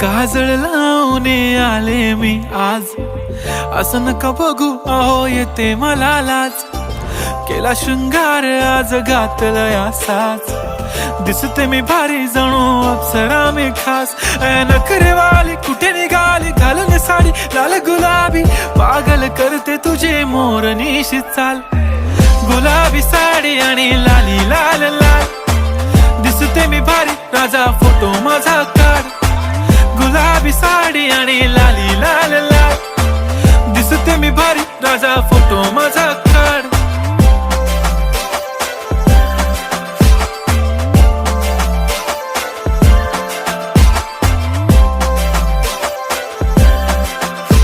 काजळ लावून आले मी आज, असं नका बघू अहो येते मला लाज. केला शृंगार आज घातलाय असाच, दिसते मी भारी जणू अप्सरा मी खास. नखरेवाली कुठे निघाली घालून साडी लाल गुलाबी, पागल करते तुझे मोरनीशी चाल. गुलाबी साडी आणि लाली लाल लाल, दिसते मी भारी राजा फोटो माझा काढ. गुलाबी साडी आणि लाली लाल लाल, दिसते मी भारी राजा फोटो माझा